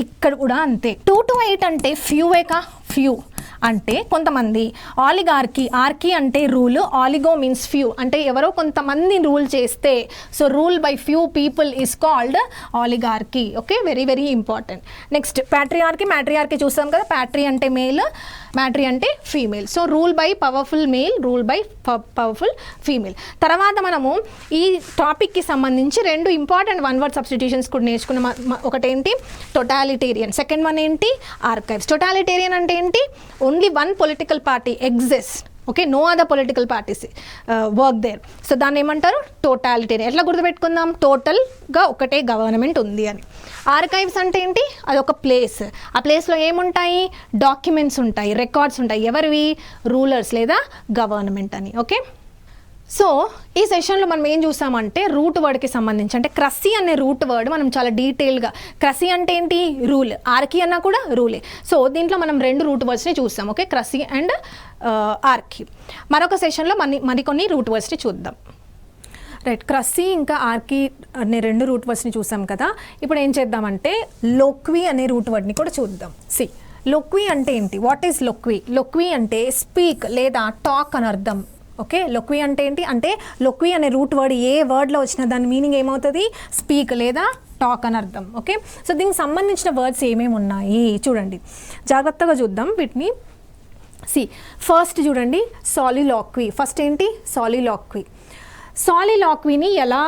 Speaker 1: ఇక్కడ కూడా అంతే. 2 to 8 అంటే ఫ్యూ అంటే కొంతమంది. ఆర్కీ అంటే రూల్, ఆలిగో మీన్స్ ఫ్యూ అంటే ఎవరో కొంతమంది రూల్ చేస్తే. So rule by few people is called oligarchy. Okay, very very important. Next matriarchy చూస్తాం కదా. ప్యాట్రీ అంటే మేల్, మ్యాట్రీ అంటే female. So rule by powerful male, rule by powerful female. తర్వాత మనము ఈ టాపిక్కి సంబంధించి 2 ఇంపార్టెంట్ వన్ వర్డ్ సబ్స్టిట్యూషన్స్ కూడా నేర్చుకున్నాం. ఒకటేంటి? టోటాలిటేరియన్. సెకండ్ వన్ ఏంటి? ఆర్కైవ్స్. టోటాలిటేరియన్ అంటే ఏంటి? Only one political party exist. Okay, no other political parties work there. So దాన్ని ఏమంటారు? టోటాలిటేరియన్. ఎట్లా గుర్తుపెట్టుకుందాం? టోటల్గా ఒకటే గవర్నమెంట్ ఉంది అని. ఆర్కైవ్స్ అంటే ఏంటి? అదొక ప్లేస్. ఆ ప్లేస్లో ఏముంటాయి? డాక్యుమెంట్స్ ఉంటాయి, రికార్డ్స్ ఉంటాయి. ఎవరివి? రూలర్స్ లేదా గవర్నమెంట్ అని. ఓకే, సో ఈ సెషన్లో మనం ఏం చూసామంటే రూట్ వర్డ్కి సంబంధించి, అంటే క్రసీ అనే రూట్ వర్డ్ మనం చాలా డీటెయిల్గా, క్రసీ అంటే ఏంటి? రూల్. ఆర్కీ అన్నా కూడా రూలే. సో దీంట్లో మనం 2 రూట్ వర్డ్స్ని చూసాం. Okay, cracy and archy. మరొక సెషన్లో మరికొన్ని రూట్ వర్డ్స్ని చూద్దాం. రైట్, క్రసీ ఇంకా ఆర్కీ అనే 2 రూట్ వర్డ్స్ని చూసాం కదా. ఇప్పుడు ఏం చేద్దామంటే లోక్వీ అనే రూట్ వర్డ్ని కూడా చూద్దాం. లోక్వీ అంటే ఏంటి? What is లోక్వీ? లోక్వీ అంటే స్పీక్ లేదా టాక్ అని అర్థం. ఓకే, లొక్వీ అంటే ఏంటి? అంటే లొక్వీ అనే రూట్ వర్డ్ ఏ వర్డ్లో వచ్చినా దాని మీనింగ్ ఏమవుతుంది? స్పీక్ లేదా టాక్ అని అర్థం. ఓకే, సో దీనికి సంబంధించిన వర్డ్స్ ఏమేమి ఉన్నాయి చూడండి, జాగ్రత్తగా చూద్దాం వీటిని. ఫస్ట్ చూడండి, సాలిలాక్వీ. ఫస్ట్ ఏంటి? సాలిలాక్వీని ఎలా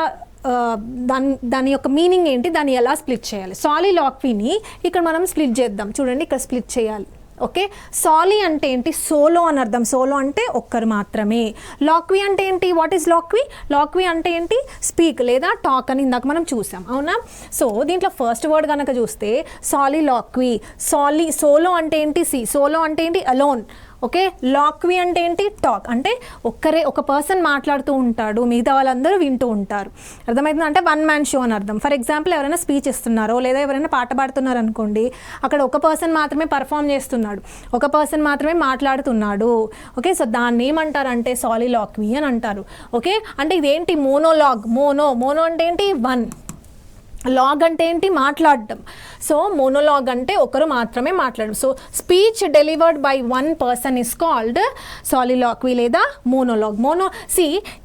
Speaker 1: దాని యొక్క మీనింగ్ ఏంటి? దాన్ని ఎలా స్ప్లిట్ చేయాలి? సాలిలాక్వీని ఇక్కడ మనం స్ప్లిట్ చేద్దాం. చూడండి, ఇక్కడ స్ప్లిట్ చేయాలి. ఓకే, సాలి అంటే ఏంటి? సోలో అని అర్థం. సోలో అంటే ఒక్కరు మాత్రమే. లాక్వీ అంటే ఏంటి? What is లాక్వీ? లాక్వీ అంటే ఏంటి? స్పీక్ లేదా టాక్ అని ఇందాక మనం చూసాం, అవునా? సో దీంట్లో ఫస్ట్ వర్డ్ కనుక చూస్తే సాలిలాక్వీ. సోలో అంటే ఏంటి? సోలో అంటే ఏంటి? అలోన్. ఓకే, లాక్వీ అంటే ఏంటి? టాక్. అంటే ఒక పర్సన్ మాట్లాడుతూ ఉంటాడు, మిగతా వాళ్ళందరూ వింటూ ఉంటారు. అర్థమవుతుంది? అంటే వన్ మ్యాన్ షో అని అర్థం. ఫర్ ఎగ్జాంపుల్, ఎవరైనా స్పీచ్ ఇస్తున్నారో లేదా ఎవరైనా పాట పాడుతున్నారు అనుకోండి, అక్కడ ఒక పర్సన్ మాత్రమే పర్ఫామ్ చేస్తున్నాడు, ఒక పర్సన్ మాత్రమే మాట్లాడుతున్నాడు. ఓకే, సో దాన్ని ఏమంటారంటే సాలిలాక్వీ అని అంటారు. ఓకే, అంటే ఇదేంటి? మోనోలాగ్. మోనో అంటే ఏంటి? వన్. లాగ్ అంటే ఏంటి? మాట్లాడడం. సో మోనోలాగ్ అంటే ఒకరు మాత్రమే మాట్లాడడం. So speech delivered by one person is called soliloquy లేదా మోనోలాగ్.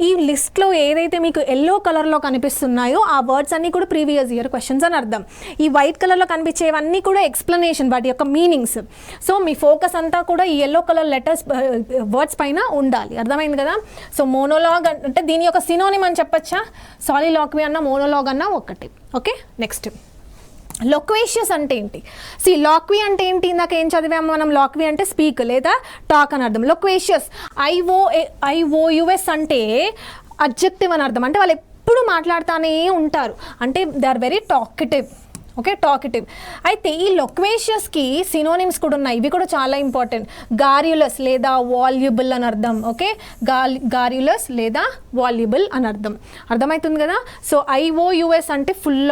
Speaker 1: ఈ లిస్ట్లో ఏదైతే మీకు ఎల్లో కలర్లో కనిపిస్తున్నాయో ఆ వర్డ్స్ అన్నీ కూడా ప్రీవియస్ ఇయర్ క్వశ్చన్స్ అని అర్థం. ఈ వైట్ కలర్లో కనిపించేవన్నీ కూడా ఎక్స్ప్లెనేషన్, వాటి యొక్క మీనింగ్స్. సో మీ ఫోకస్ అంతా కూడా ఈ ఎల్లో కలర్ లెటర్స్ వర్డ్స్ పైన ఉండాలి. అర్థమైంది కదా? సో మోనోలాగ్ అంటే దీని యొక్క సినోనిమ్ అని చెప్పచ్చా? సాలిలాక్వీ అన్న మోనోలాగ్ అన్న ఒకటి. ఓకే, నెక్స్ట్ లొక్వేషియస్ అంటే ఏంటి? లాక్వీ అంటే ఏంటి? ఇందాక ఏం చదివాము మనం? లాక్వీ అంటే స్పీక్ లేదా టాక్ అని అర్థం. లొక్వేషియస్ IOUS అంటే అడ్జెక్టివ్ అని అర్థం. అంటే వాళ్ళు ఎప్పుడు మాట్లాడుతూనే ఉంటారు, అంటే they are very talkative. Okay, talkative. అయితే ఈ లొక్వేషియస్కి సినోనిమ్స్ కూడా ఉన్నాయి, ఇవి కూడా చాలా ఇంపార్టెంట్. గార్యులస్ లేదా వాల్యుబుల్ అని అర్థం. ఓకే, గార్యులస్ లేదా వాల్యుబుల్ అని అర్థం. అర్థమవుతుంది కదా? సో IOUS అంటే ఫుల్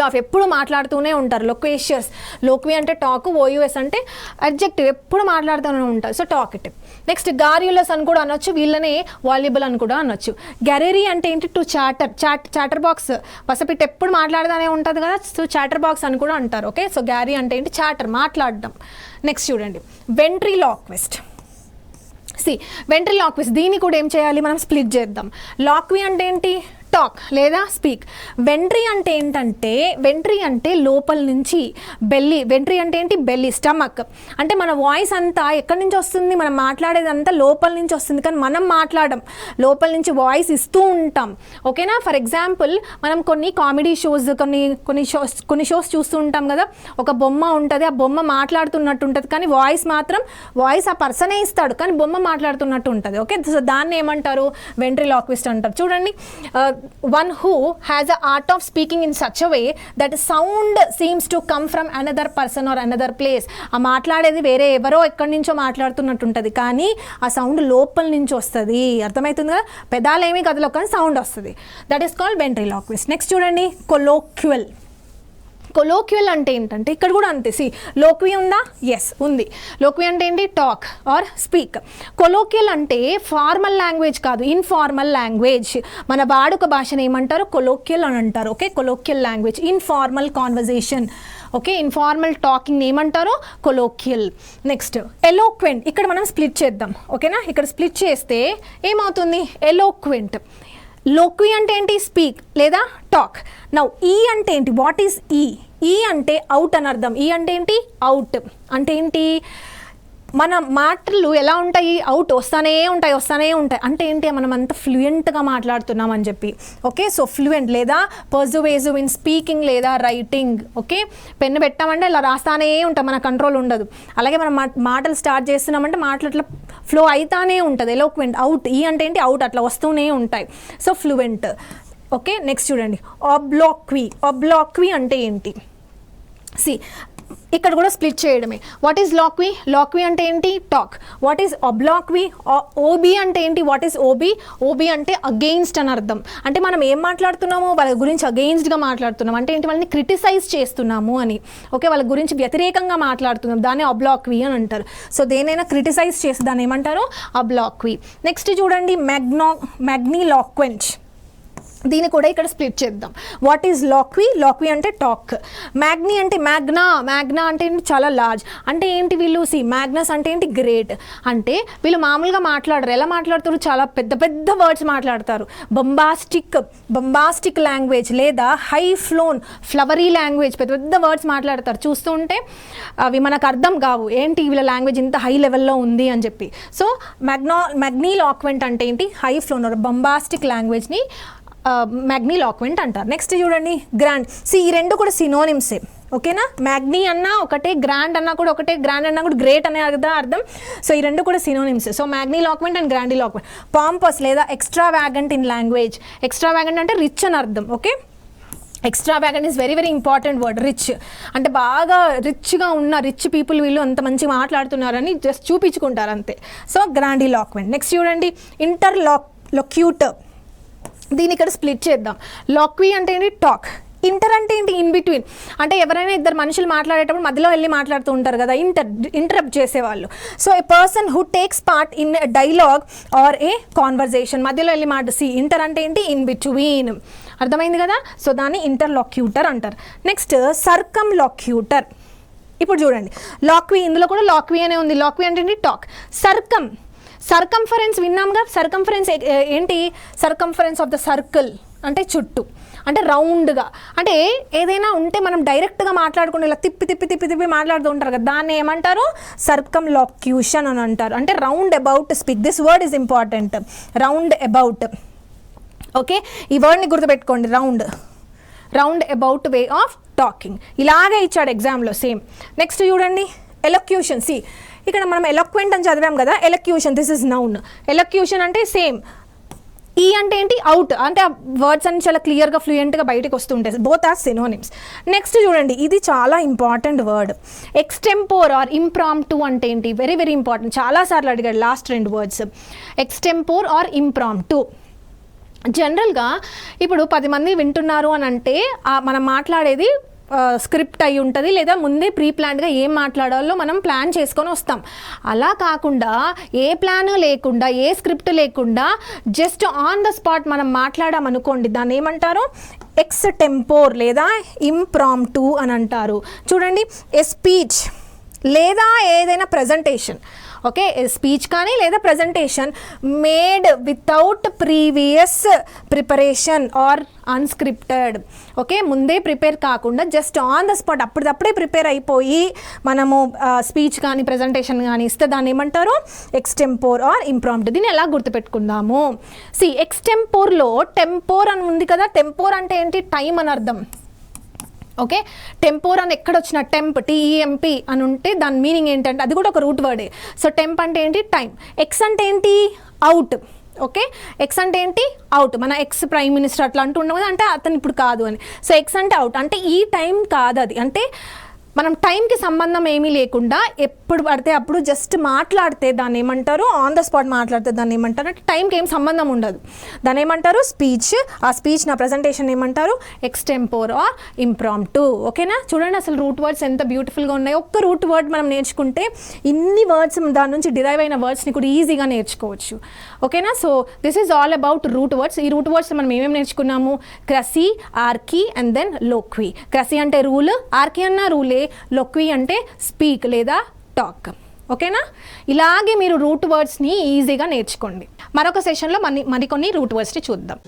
Speaker 1: ఆఫ్ ఎప్పుడు మాట్లాడుతూనే ఉంటారు. లొక్వేషియస్. లోక్వీ అంటే టాక్, OUS అంటే అడ్జెక్టివ్, ఎప్పుడు మాట్లాడుతూనే ఉంటారు. So talkative. నెక్స్ట్ గార్యులస్ అని కూడా అనొచ్చు, వీళ్ళనే వాల్యుబుల్ అని కూడా అనొచ్చు. గ్యారెరీ అంటే ఏంటి? To chatter box. పసపిట్ ఎప్పుడు మాట్లాడుతూనే ఉంటుంది కదా, సో చాటర్ బాక్స్ అని కూడా అంటారు. ఓకే, సో గ్యారీ అంటే ఏంటి? చాటర్, మాట్లాడడం. నెక్స్ట్ చూడండి, వెంట్రిలాక్విస్ట్. వెంట్రిలాక్విస్ట్ దీన్ని కూడా ఏం చేయాలి? మనం స్ప్లిట్ చేద్దాం. లాక్వీ అంటే ఏంటి? టాక్ లేదా స్పీక్. వెంట్రీ అంటే ఏంటంటే, వెంట్రీ అంటే లోపల నుంచి, బెల్లీ. వెంట్రీ అంటే ఏంటి? Belly, stomach. అంటే మన వాయిస్ అంతా ఎక్కడి నుంచి వస్తుంది? మనం మాట్లాడేదంతా లోపల నుంచి వస్తుంది, కానీ మనం మాట్లాడడం, లోపల నుంచి వాయిస్ ఇస్తూ ఉంటాం. ఓకేనా? ఫర్ ఎగ్జాంపుల్ మనం కొన్ని కామెడీ షోస్, కొన్ని షోస్ చూస్తూ ఉంటాం కదా. ఒక బొమ్మ ఉంటుంది, ఆ బొమ్మ మాట్లాడుతున్నట్టు ఉంటుంది, కానీ వాయిస్ ఆ పర్సనే ఇస్తాడు, కానీ బొమ్మ మాట్లాడుతున్నట్టు ఉంటుంది. ఓకే, సో దాన్ని ఏమంటారు? వెంట్రిలాక్విస్ట్ అంటారు. చూడండి, one who has a art of speaking in such a way that sound seems to come from another person or another place. ఆ మాట్లాడేది వేరే ఎవరో ఎక్కడి నుంచో మాట్లాడుతున్నట్టు ఉంటుంది, కానీ ఆ సౌండ్ లోపల నుంచి వస్తుంది. అర్థమవుతుంది కదా? పెదాలు ఏమీ కదలో, కానీ సౌండ్ వస్తుంది. That is called ventriloquist. Next చూడండి, కొలోక్యువల్. కొలోక్యువల్ అంటే ఏంటంటే, ఇక్కడ కూడా అంతే. లోక్వి ఉందా? ఎస్ ఉంది. లోక్వి అంటే ఏంటి? Talk or speak. కొలోక్యువల్ అంటే ఫార్మల్ లాంగ్వేజ్ కాదు, ఇన్ఫార్మల్ లాంగ్వేజ్. మన వాడుక భాషను ఏమంటారు? కొలోక్యువల్ అని అంటారు. Okay, colloquial language, informal conversation. Okay, informal talking ఏమంటారు? కొలోక్యువల్. Next eloquent. ఇక్కడ మనం స్ప్లిట్ చేద్దాం. ఓకేనా? ఇక్కడ స్ప్లిట్ చేస్తే ఏమవుతుంది? ఎలోక్వెంట్. లోక్వి అంటే ఏంటి? స్పీక్ లేదా టాక్. నౌ ఈ అంటే ఏంటి? వాట్ ఈస్ ఈ? ఈ అంటే అవుట్ అని అర్థం. ఈ అంటే ఏంటి? అవుట్ అంటే ఏంటి? మన మాటలు ఎలా ఉంటాయి? అవుట్ వస్తానే ఉంటాయి అంటే ఏంటి? మనం అంత ఫ్లూయెంట్గా మాట్లాడుతున్నాం అని చెప్పి. ఓకే, సో ఫ్లూయెంట్ లేదా పర్సువేసివ్ ఇన్ స్పీకింగ్ లేదా రైటింగ్. ఓకే, పెన్ను పెట్టామంటే ఇలా రాస్తానే ఉంటాం, మన కంట్రోల్ ఉండదు. అలాగే మనం మాటలు స్టార్ట్ చేస్తున్నామంటే మాటలు అట్లా ఫ్లో అవుతానే ఉంటుంది. ఎలోక్వెంట్. అవుట్. ఈ అంటే ఏంటి? అవుట్, అట్లా వస్తూనే ఉంటాయి. So fluent. ఓకే, నెక్స్ట్ చూడండి, ఒబ్లాక్వి. ఒబ్లాక్వి అంటే ఏంటి? ఇక్కడ కూడా స్ప్లిట్ చేయడమే. What is లాక్వి? లాక్వి అంటే ఏంటి? Talk. What is obloquy? Ob అంటే ఏంటి? What is ob? ఓబీ అంటే అగెయిన్స్ట్ అని అర్థం. అంటే మనం ఏం మాట్లాడుతున్నామో వాళ్ళ గురించి అగెయిన్స్ట్గా మాట్లాడుతున్నాం, అంటే ఏంటి? వాళ్ళని క్రిటిసైజ్ చేస్తున్నాము అని. ఓకే, వాళ్ళ గురించి వ్యతిరేకంగా మాట్లాడుతున్నాం, దాన్ని ఒబ్లాక్వి అని అంటారు. సో దేనైనా క్రిటిసైజ్ చేసి దాన్ని ఏమంటారు? ఒబ్లాక్వి. నెక్స్ట్ చూడండి, మ్యాగ్నిలాక్వెంట్. దీన్ని కూడా ఇక్కడ స్ప్లిట్ చేద్దాం. What is లాక్వి? లాక్వి అంటే టాక్. మ్యాగ్నీ అంటే మ్యాగ్నా అంటే ఏంటి? చాలా లార్జ్. అంటే ఏంటి వీళ్ళు? మ్యాగ్నస్ అంటే ఏంటి? గ్రేట్. అంటే వీళ్ళు మామూలుగా మాట్లాడరు. ఎలా మాట్లాడతారు? చాలా పెద్ద పెద్ద వర్డ్స్ మాట్లాడతారు. బొంబాస్టిక్ లాంగ్వేజ్ లేదా హై ఫ్లోన్ ఫ్లవరీ లాంగ్వేజ్, పెద్ద పెద్ద వర్డ్స్ మాట్లాడతారు. చూస్తూ ఉంటే అవి మనకు అర్థం కావు, ఏంటి వీళ్ళ లాంగ్వేజ్ ఇంత హై లెవెల్లో ఉంది అని చెప్పి. సో మ్యాగ్నిలాక్వెంట్ అంటే ఏంటి? హై ఫ్లోన్ బొంబాస్టిక్ లాంగ్వేజ్ని మ్యాగ్నిలాక్వెంట్ అంటారు. నెక్స్ట్ చూడండి, గ్రాండ్. ఈ రెండు కూడా సినోనిమ్సే. ఓకేనా? మ్యాగ్నీ అన్నా ఒకటే, గ్రాండ్ అన్నా కూడా ఒకటే. గ్రాండ్ అన్నా కూడా గ్రేట్ అనే అర్థం. సో ఈ రెండు కూడా synonyms. So magniloquent and grandiloquent. Pompous లేదా ఎక్స్ట్రావాగెంట్ ఇన్ లాంగ్వేజ్. ఎక్స్ట్రావాగెంట్ అంటే రిచ్ అని అర్థం. Okay, extravagant is very very important word. Rich అంటే బాగా రిచ్గా ఉన్న రిచ్ పీపుల్, వీళ్ళు అంత మంచిగా మాట్లాడుతున్నారని జస్ట్ చూపించుకుంటారు అంతే. సో గ్రాండిలాక్వెంట్. నెక్స్ట్ చూడండి, ఇంటర్లోక్యూటర్. దీన్ని ఇక్కడ స్ప్లిట్ చేద్దాం. లాక్వి అంటే ఏంటి? టాక్. ఇంటర్ అంటే ఏంటి? In between. అంటే ఎవరైనా ఇద్దరు మనుషులు మాట్లాడేటప్పుడు మధ్యలో వెళ్ళి మాట్లాడుతూ ఉంటారు కదా, ఇంటరప్ట్ చేసేవాళ్ళు. So A person who takes part in dialogue or A conversation. మధ్యలో వెళ్ళి ఇంటర్ అంటే ఏంటి? In between. అర్థమైంది కదా? సో దాన్ని ఇంటర్లాక్యూటర్ అంటారు. నెక్స్ట్ సర్కంలాక్యూటర్. ఇప్పుడు చూడండి, లాక్వి, ఇందులో కూడా లాక్వి అనే ఉంది. లాక్వి అంటే ఏంటి? టాక్. సర్కంఫరెన్స్ విన్నాంగా. సర్కంఫరెన్స్ ఏంటి? సర్కంఫరెన్స్ ఆఫ్ ద సర్కిల్ అంటే చుట్టూ, అంటే రౌండ్గా. అంటే ఏదైనా ఉంటే మనం డైరెక్ట్గా మాట్లాడుకుంటే ఇలా తిప్పి మాట్లాడుతూ ఉంటారు కదా, దాన్ని ఏమంటారు? సర్కంలాక్యూషన్ అని అంటారు. అంటే round about speak. This word is important, round about. Okay, ఈ వర్డ్ని గుర్తుపెట్టుకోండి, round about way of talking. ఇలాగే ఇచ్చాడు ఎగ్జామ్లో సేమ్. నెక్స్ట్ చూడండి, ఎలక్యూషన్. ఇక్కడ మనం ఎలక్వెంట్ అని చదివాం కదా, elocution, this is noun. Elocution అంటే సేమ్. ఈ అంటే ఏంటి? అవుట్. అంటే ఆ వర్డ్స్ అన్ని చాలా క్లియర్గా ఫ్లూయెంట్గా బయటకు వస్తుంటాయి. Both are synonyms. నెక్స్ట్ చూడండి, ఇది చాలా important word, extempore or impromptu అంటే ఏంటి? Very very important. చాలాసార్లు అడిగాడు last 2 words, extempore or impromptu. జనరల్గా ఇప్పుడు 10 మంది వింటున్నారు అని అంటే మనం మాట్లాడేది స్క్రిప్ట్ అయి ఉంటుంది, లేదా ముందే ప్రీ ప్లాన్డ్గా ఏం మాట్లాడాలో మనం ప్లాన్ చేసుకొని వస్తాం. అలా కాకుండా ఏ ప్లాన్ లేకుండా, ఏ స్క్రిప్ట్ లేకుండా జస్ట్ ఆన్ ద స్పాట్ మనం మాట్లాడామనుకోండి, దాన్ని ఏమంటారు? ఎక్స్టెంపోర్ లేదా ఇంప్రాంప్టు అని అంటారు. చూడండి, ఏ స్పీచ్ లేదా ఏదైనా ప్రజెంటేషన్. ఓకే, స్పీచ్ కానీ లేదా presentation made without previous preparation or unscripted. Okay, ముందే ప్రిపేర్ కాకుండా జస్ట్ ఆన్ ద స్పాట్ అప్పటిదప్పుడే ప్రిపేర్ అయిపోయి మనము స్పీచ్ కానీ ప్రజెంటేషన్ కానీ ఇస్తే దాన్ని ఏమంటారు? Extempore or impromptu. దీన్ని ఎలా గుర్తుపెట్టుకుందాము? ఎక్స్టెంపోర్లో టెంపోర్ అని ఉంది కదా, టెంపోర్ అంటే ఏంటి? టైం అని అర్థం. ఓకే, టెంపోర్ అని ఎక్కడ వచ్చిన టెంప్ టీఈఎంపీ అని ఉంటే దాని మీనింగ్ ఏంటంటే అది కూడా ఒక రూట్ వర్డే. సో టెంప్ అంటే ఏంటి? టైం. ఎక్స్ అంటే ఏంటి? అవుట్. ఓకే, ఎక్స్ అంటే ఏంటి? అవుట్. మన ఎక్స్ ప్రైమ్ మినిస్టర్ అట్లా అంటూ ఉండవు కదా, అంటే అతను ఇప్పుడు కాదు అని. సో ఎక్స్ అంటే అవుట్, అంటే ఈ టైం కాదు అది. అంటే మనం టైంకి సంబంధం ఏమీ లేకుండా ఎప్పుడు పడితే అప్పుడు జస్ట్ మాట్లాడితే దాన్ని ఏమంటారు? ఆన్ ద స్పాట్ మాట్లాడితే దాన్ని ఏమంటారు? అంటే టైంకి ఏం సంబంధం ఉండదు, దాన్ని ఏమంటారు? స్పీచ్. ఆ స్పీచ్ నా ప్రజెంటేషన్ ఏమంటారు? Extempore or impromptu. ఓకేనా? చూడండి అసలు రూట్ వర్డ్స్ ఎంత బ్యూటిఫుల్గా ఉన్నాయి. ఒక్క రూట్ వర్డ్ మనం నేర్చుకుంటే ఇన్ని వర్డ్స్ దాని నుంచి డిరైవ్ అయిన వర్డ్స్ని కూడా ఈజీగా నేర్చుకోవచ్చు. ఓకేనా? So this is all about root words. ఈ రూట్ వర్డ్స్ మనం ఏమేమి నేర్చుకున్నాము? క్రసీ, ఆర్కీ అండ్ దెన్ లోక్వీ. క్రసీ అంటే రూల్, ఆర్కీ అన్న రూలే, లోక్వీ అంటే స్పీక్ లేదా టాక్. ఓకేనా? ఇలాగే మీరు రూట్ వర్డ్స్ని ఈజీగా నేర్చుకోండి. మరొక సెషన్లో మరికొన్ని రూట్ వర్డ్స్ని చూద్దాం.